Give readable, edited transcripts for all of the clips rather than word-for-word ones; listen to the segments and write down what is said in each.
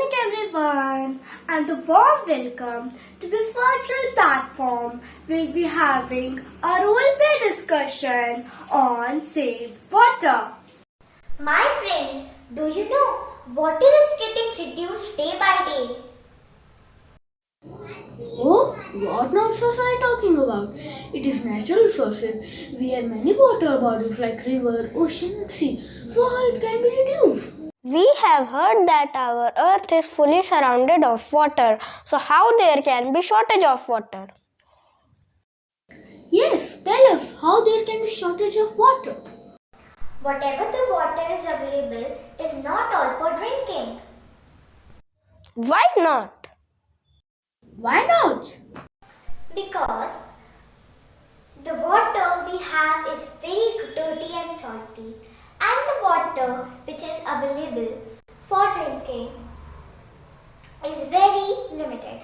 morning everyone and a warm welcome to this virtual platform. We'll be having a role-play discussion on Save Water. My friends, do you know water is getting reduced day by day? Oh, what nonsense are you talking about? It is natural resources. We have many water bodies like river, ocean and sea. So how it can be reduced? We have heard that our earth is fully surrounded of water, so how there can be shortage of water? Yes, tell us how there can be shortage of water. Whatever the water is available is not all for drinking. Why not? Why not? Because the water we have is very dirty and salty, and the water which is available for drinking is very limited.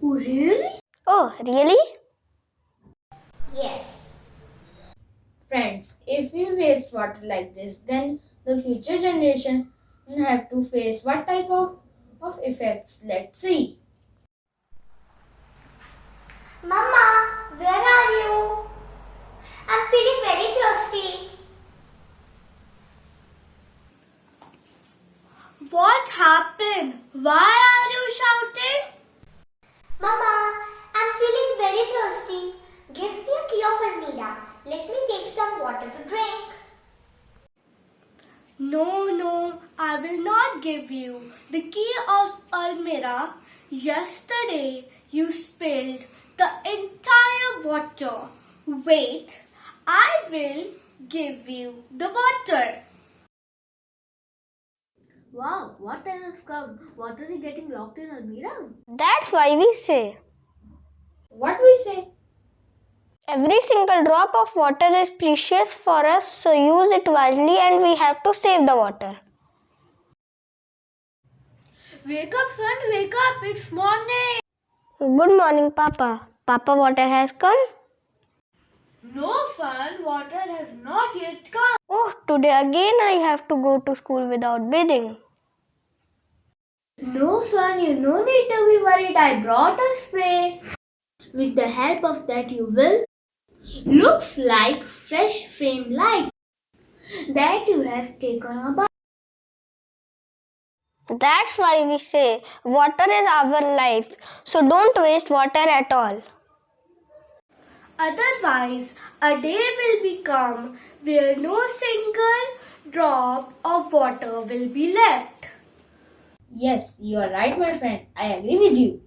Oh, really? Oh, really? Yes. Friends, if we waste water like this, then the future generation will have to face what type of effects? Let's see. Mama, where are you? I'm feeling very thirsty. What happened? Why are you shouting? Mama, I'm feeling very thirsty. Give me a key of Almira. Let me take some water to drink. No, I will not give you the key of Almira. Yesterday you spilled the entire water. Wait, I will give you the water. Wow, what time has come? Water is getting locked in Almira. That's why we say What we say? every single drop of water is precious for us, so use it wisely and we have to save the water. Wake up, son, wake up. It's morning. Good morning, Papa. Papa, water has come? No, son, water has not yet come. Oh, today again I have to go to school without bathing. No, son, you no need to be worried. I brought a spray. With the help of that, you will. Looks like fresh flame light that you have taken a bath. That's why we say water is our life, so don't waste water at all. Otherwise, a day will become where no single drop of water will be left. Yes, you are right, my friend. I agree with you.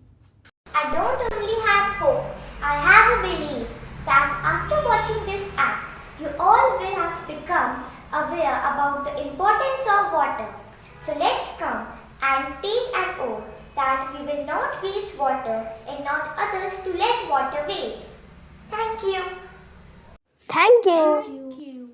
I don't only have hope, I have a belief that after watching this app, you all will have become aware about the importance of water. So let's come and take an oath that we will not waste water and not others to let water waste. Thank you. Thank you. Thank you.